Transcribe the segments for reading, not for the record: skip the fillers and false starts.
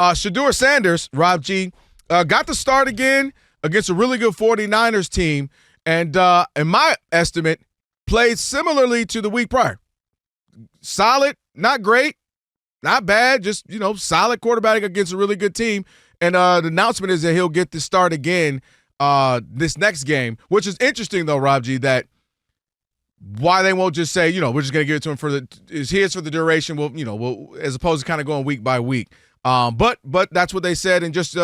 Shedeur Sanders, Rob G, got the start again against a really good 49ers team, and in my estimate, played similarly to the week prior. Solid, not great, not bad, just, solid quarterback against a really good team. And the announcement is that he'll get to start again this next game, which is interesting, though, Rob G, that why they won't just say, we're just going to give it to him for the duration. We'll as opposed to kind of going week by week. But that's what they said, and just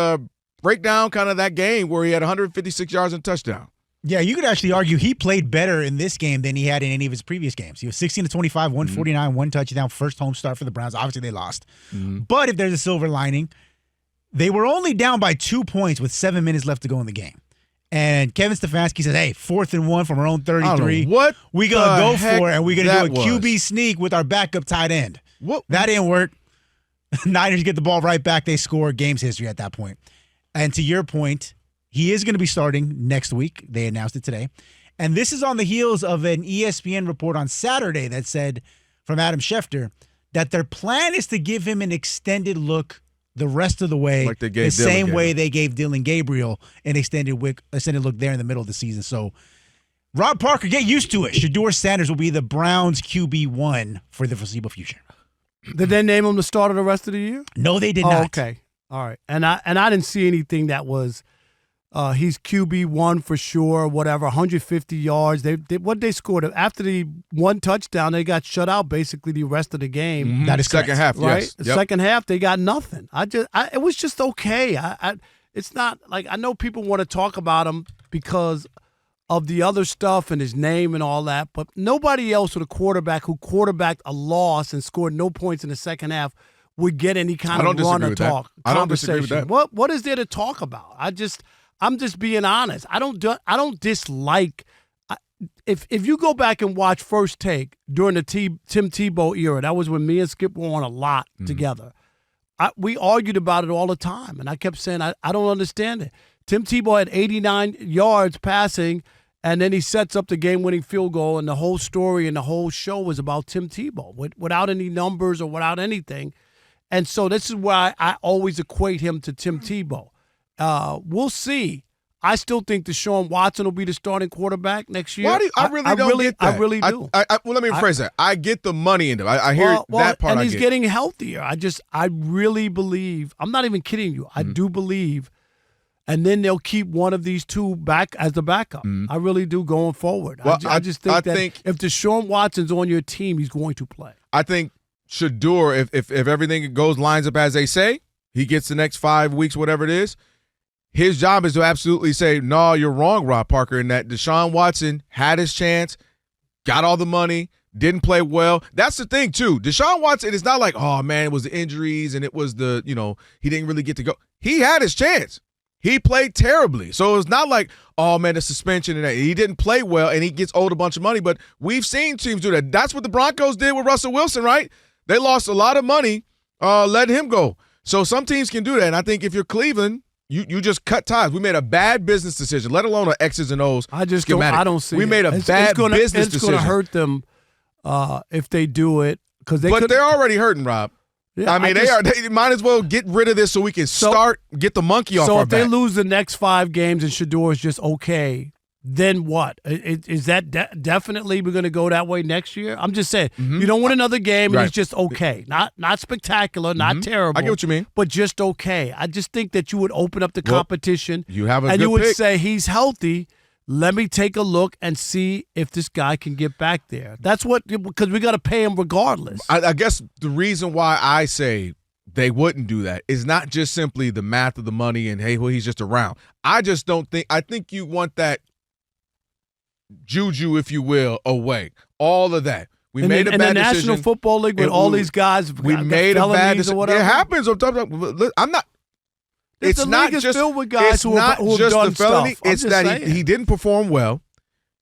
break down kind of that game where he had 156 yards and a touchdown. Yeah, you could actually argue he played better in this game than he had in any of his previous games. He was 16-25, 149, one touchdown, first home start for the Browns. Obviously, they lost. Mm-hmm. But if there's a silver lining, they were only down by 2 points with 7 minutes left to go in the game. And Kevin Stefanski says, hey, 4th and 1 from our own 33. What we going to go for it, and we're going to do a was. QB sneak with our backup tight end. What? That didn't work. Niners get the ball right back. They score. Game's history at that point. And to your point, he is going to be starting next week. They announced it today. And this is on the heels of an ESPN report on Saturday that said, from Adam Schefter, that their plan is to give him an extended look the rest of the way, like they gave the same way they gave Dylan Gabriel an extended look there in the middle of the season. So, Rob Parker, get used to it. Shedeur Sanders will be the Browns QB1 for the foreseeable future. Did they name him the starter the rest of the year? No, they did not. Okay. All right. And I didn't see anything that was he's QB1 for sure, whatever, 150 yards. They scored after the one touchdown, they got shut out basically the rest of the game. Mm-hmm. That is second half, right? yes. The second half, they got nothing. It was just okay. It's not like, I know people want to talk about him because of the other stuff and his name and all that, but nobody else with a quarterback who quarterbacked a loss and scored no points in the second half would get any kind of run or talk I don't disagree with that. What is there to talk about? I'm just being honest. I don't dislike. If you go back and watch First Take during the Tim Tebow era, that was when me and Skip were on a lot together. We argued about it all the time, and I kept saying I don't understand it. Tim Tebow had 89 yards passing, and then he sets up the game-winning field goal, and the whole story and the whole show was about Tim Tebow without any numbers or without anything. And so this is why I always equate him to Tim Tebow. We'll see. I still think Deshaun Watson will be the starting quarterback next year. Why do you, I really don't get that. I really do. Well, let me rephrase that. I get the money into it. I hear that part. And he's getting healthier. I really believe. I'm not even kidding you. I do believe. And then they'll keep one of these two back as the backup. I really do going forward. Well, I just think if Deshaun Watson's on your team, he's going to play. I think Shedeur, if everything lines up as they say, he gets the next 5 weeks, whatever it is. His job is to absolutely say, no, you're wrong, Rob Parker, in that Deshaun Watson had his chance, got all the money, didn't play well. That's the thing, too. Deshaun Watson, it's not like, oh, man, it was the injuries and it was the, he didn't really get to go. He had his chance. He played terribly. So it's not like, oh, man, the suspension and that. He didn't play well and he gets owed a bunch of money. But we've seen teams do that. That's what the Broncos did with Russell Wilson, right? They lost a lot of money, letting him go. So some teams can do that. And I think if you're Cleveland, you just cut ties. We made a bad business decision, let alone an X's and O's schematic. I don't see we made a bad business decision. It's going to hurt them if they do it. But they're already hurting, Rob. Yeah, I mean, they might as well get rid of this so we can get the monkey off our back. So if they lose the next 5 games and Shedeur is just okay, then what? Is that definitely we're going to go that way next year? I'm just saying, you don't win another game and he's just okay. Not spectacular, not terrible. I get what you mean. But just okay. I just think that you would open up the competition. You have a and good you would pick. say he's healthy. Let me take a look and see if this guy can get back there. That's because we got to pay him regardless. I guess the reason why I say they wouldn't do that is not just simply the math of the money and, hey, well, he's just around. I just don't think – I think you want that juju, if you will, away. All of that. We made a bad decision. In the National Football League with all these guys we made a bad decision. It happens. I'm not – It's not just filled with guys who have done the felony. Stuff. It's that he didn't perform well.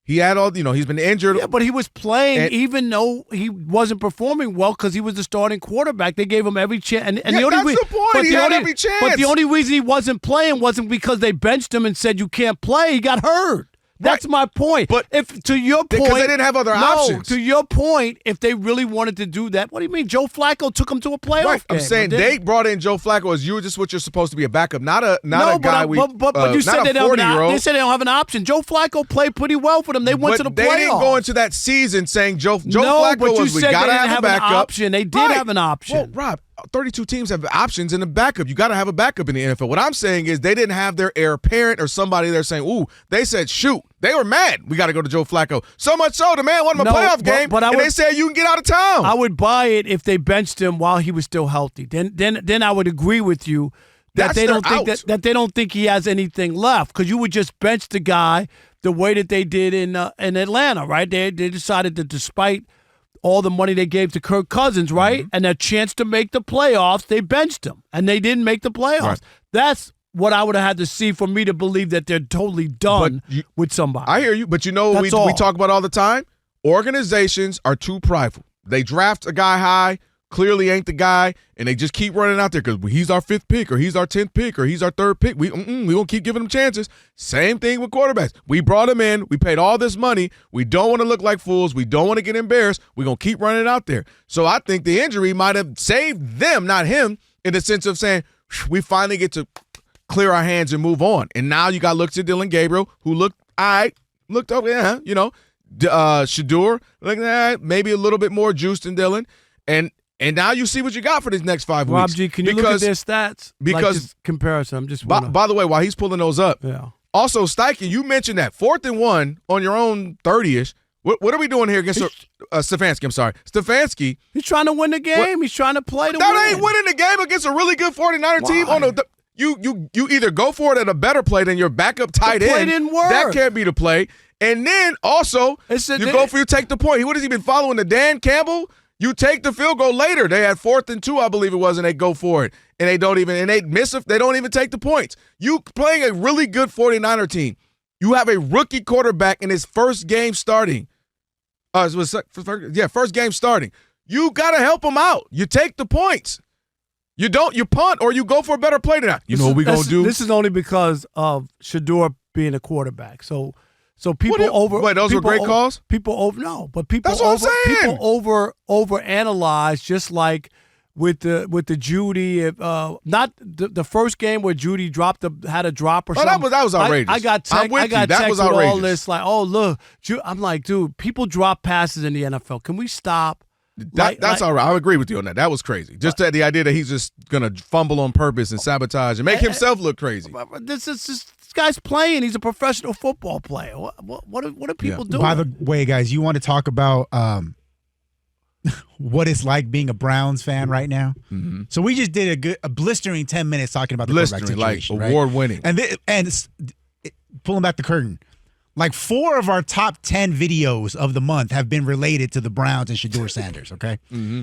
He had all, he's been injured. Yeah, but he was playing even though he wasn't performing well because he was the starting quarterback. They gave him every chance. And the only that's the point. He had every chance. But the only reason he wasn't playing wasn't because they benched him and said you can't play. He got hurt. That's my point. But if to your point, because they didn't have other options. To your point, if they really wanted to do that, what do you mean? Joe Flacco took them to a playoff Right. game. I'm saying they brought in Joe Flacco as just what you're supposed to be a backup, not a guy. But you said they don't have an option. Joe Flacco played pretty well for them. They went to the playoffs. They didn't go into that season saying Joe Flacco but you was we said gotta they didn't have a backup. An option. They did have an option. Well, Rob, 32 teams have options in a backup. You got to have a backup in the NFL. What I'm saying is they didn't have their heir apparent or somebody there saying, ooh, they said, shoot. They were mad. We got to go to Joe Flacco. So much so, the man won him a playoff game, and they said you can get out of town. I would buy it if they benched him while he was still healthy. Then I would agree with you that they don't think he has anything left, because you would just bench the guy the way that they did in Atlanta, right? They decided that despite all the money they gave to Kirk Cousins, right? Mm-hmm. And their chance to make the playoffs, they benched him, and they didn't make the playoffs. Right. That's what I would have had to see for me to believe that they're totally done with somebody. I hear you, but you know what we talk about all the time? Organizations are too prideful. They draft a guy high, clearly ain't the guy, and they just keep running out there because he's our 5th pick or he's our 10th pick or he's our 3rd pick. We gonna keep giving him chances. Same thing with quarterbacks. We brought him in. We paid all this money. We don't want to look like fools. We don't want to get embarrassed. We're going to keep running out there. So I think the injury might have saved them, not him, in the sense of saying we finally get to clear our hands and move on. And now you got to look to Dillon Gabriel, who looked up, Shedeur, maybe a little bit more juice than Dillon. And now you see what you got for these next 5 weeks. Rob G, can you look at their stats? Because comparison, I'm just by the way, while he's pulling those up, also Steichen, you mentioned that 4th and 1 on your own 30-ish. What are we doing here against Stefanski? I'm sorry, Stefanski. He's trying to win the game. He's trying to play to win. That ain't winning the game against a really good 49er team. You either go for it at a better play than your backup tight end. Play didn't work. That can't be the play. And then also you take the point. What has he been following the Dan Campbell? You take the field goal later. They had 4th and 2, I believe it was, and they go for it. And they don't even they don't even take the points. You playing a really good 49er team. You have a rookie quarterback in his first game starting. First game starting. You gotta help him out. You take the points. You punt or you go for a better play than that. You know what we're gonna do? This is only because of Shedeur being a quarterback. So people those were great calls? People overanalyze, just like with the Judy, not the first game where Judy had a drop or something. That was outrageous. I got text with all this like, oh look, I'm like, dude, people drop passes in the NFL. Can we stop? That's all right. I agree with you on that. That was crazy. Just the idea that he's just gonna fumble on purpose and sabotage and make himself look crazy. This guy's playing. He's a professional football player. What are people doing? By the way, guys, you want to talk about what it's like being a Browns fan right now? Mm-hmm. So we just did a blistering 10 minutes talking about the quarterback situation, like award-winning. And pulling back the curtain, like 4 of our top 10 videos of the month have been related to the Browns and Shedeur Sanders, okay? Mm-hmm.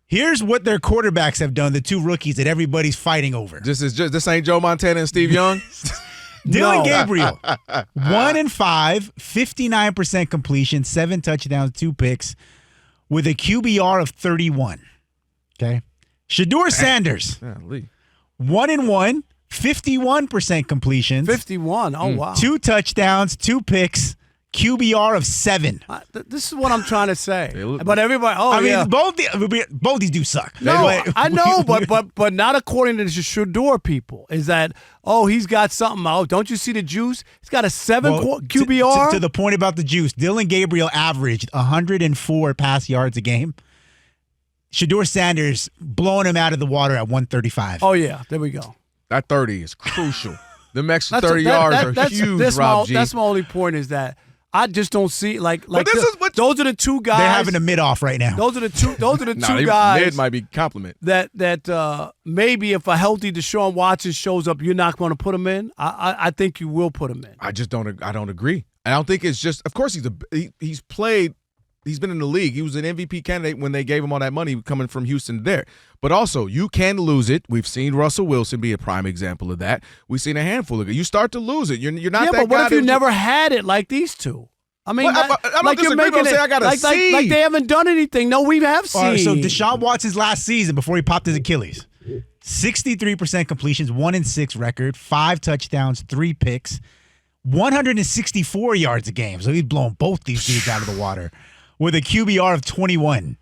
Here's what their quarterbacks have done, the 2 rookies that everybody's fighting over. This ain't Joe Montana and Steve Young? Dillon Gabriel, 1-5, 59% completion, 7 touchdowns, 2 picks, with a QBR of 31. Okay. Shedeur Sanders, 1-1, 51% completion. 51. Oh, wow. 2 touchdowns, 2 picks, QBR of 7. This is what I'm trying to say. But everybody, both these dudes suck. No, I know, but not according to the Shedeur people. Is that, he's got something. Oh, don't you see the juice? He's got a 7 QBR. To the point about the juice, Dillon Gabriel averaged 104 pass yards a game. Shedeur Sanders blowing him out of the water at 135. Oh, yeah. There we go. That 30 is crucial. The extra 30 yards are huge, Rob G. That's my only point, is that I just don't see those are the 2 guys. They're having a mid-off right now. Those are the 2 guys. Mid might be compliment. That maybe if a healthy Deshaun Watson shows up, you're not going to put him in. I think you will put him in. I don't agree. I don't think it's just. Of course, he's played. He's been in the league. He was an MVP candidate when they gave him all that money coming from Houston there. But also, you can lose it. We've seen Russell Wilson be a prime example of that. We've seen a handful of it. You start to lose it. You're not that guy. Yeah, but what if you never had it like these 2? I mean, I don't disagree, but I'm saying I got to see. Like they haven't done anything. No, we have seen. Right, so Deshaun Watson's last season before he popped his Achilles, 63% completions, 1-6 record, 5 touchdowns, 3 picks, 164 yards a game. So he's blowing both these dudes out of the water with a QBR of 21.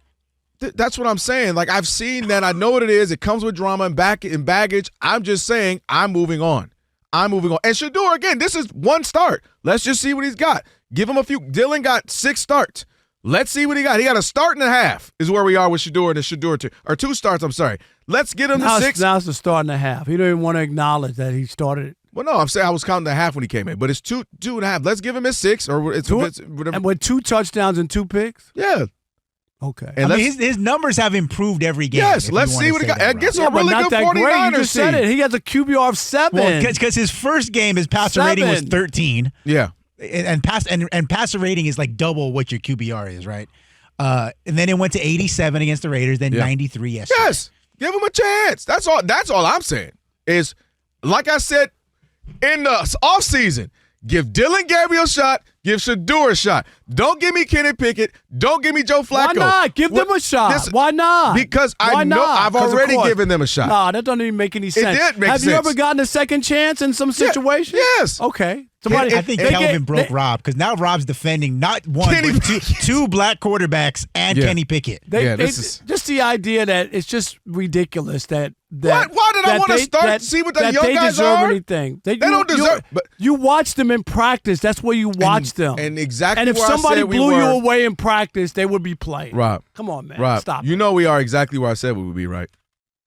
That's what I'm saying. Like, I've seen that. I know what it is. It comes with drama and baggage. I'm just saying I'm moving on. And Shedeur, again, this is one start. Let's just see what he's got. Give him a few. Dylan got 6 starts. Let's see what he got. He got a start and a half is where we are with Shedeur and the Shedeur 2. Or 2 starts, I'm sorry. Let's get him to 6. Now it's the start and a half. He don't even want to acknowledge that he started it. Well, no, I'm saying I was counting the half when he came in. But it's 2 and a half. Let's give him his 6 or it's whatever. And with 2 touchdowns and 2 picks? Yeah. Okay. And his numbers have improved every game. Yes, let's see what he got. It gets a but really not good that 49ers great. You just said team. it. He has a QBR of 7. Well, because his first game, his passer rating was 13. Yeah. And passer rating is like double what your QBR is, right? And then it went to 87 against the Raiders, then 93 yesterday. Yes. Give him a chance. That's all I'm saying. Is, like I said in the offseason, give Dylan Gabriel a shot, give Shedeur a shot. Don't give me Kenny Pickett. Don't give me Joe Flacco. Why not? Give them a shot. Why not? Because Why know not? I've 'Cause of already course. given them a shot. Nah, that doesn't even make any sense. did make Have you sense. ever gotten a second chance in some situation? Yes. Okay. I think Kelvin broke Rob because now Rob's defending not one, Kenny but two black quarterbacks and Kenny Pickett. This is just the idea that it's just ridiculous that Why did I want to start to see what the young guys deserve are? anything. They don't deserve. But you watch them in practice. That's where you watch them. And exactly. And if where somebody I said blew we you were, away in practice, they would be playing. Rob, come on, man. Rob, Stop. You know we are exactly where I said we would be, right?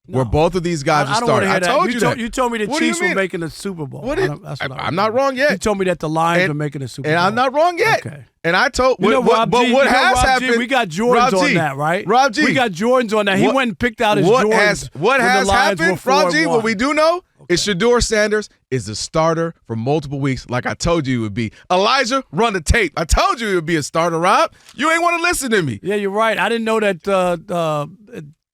No. Where both of these guys I are don't want to starting. hear I told that. you that. You told me the What do you Chiefs were mean? making the Super Bowl. I'm not wrong yet. You told me that the Lions were making the Super Bowl. And I'm not wrong yet. Okay. And I told Rob G, what has happened? We got Jordans on that, right? Rob G. We got Jordans on that. He went and picked out his Jordans. What has happened, Rob G? What we do know is Shedeur Sanders is the starter for multiple weeks, like I told you he would be. Elijah, run the tape. I told you he would be a starter, Rob. You ain't want to listen to me. Yeah, you're right. I didn't know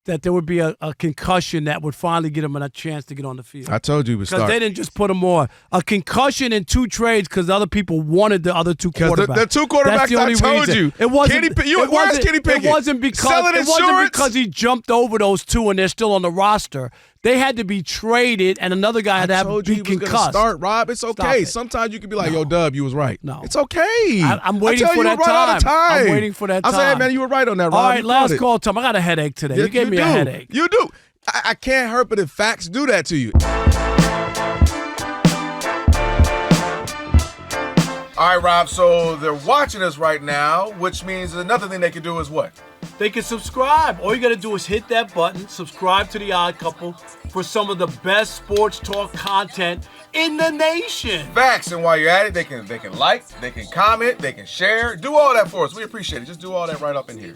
that there would be a concussion that would finally get him a chance to get on the field. I told you he would start. Because they didn't just put him on. A concussion in 2 trades because other people wanted the other 2 quarterbacks. The 2 quarterbacks That's the only I told reason. you. It wasn't. Where's Kenny Pickett? It wasn't because he jumped over those 2 and they're still on the roster. They had to be traded, and another guy had to be concussed. Start, Rob. It's okay. It. Sometimes you can be like, "Yo, Dub, you was right." No, it's okay. I'm waiting for that time. I'm waiting for that time. I said, "Hey, man, you were right on that, Rob." All right, last call, Tom. I got a headache today. You gave me a headache. You do. I can't help it if facts do that to you. All right, Rob, so they're watching us right now, which means another thing they can do is what? They can subscribe. All you got to do is hit that button, subscribe to The Odd Couple for some of the best sports talk content in the nation. Facts, and while you're at it, they can like, they can comment, they can share. Do all that for us. We appreciate it. Just do all that right up in here.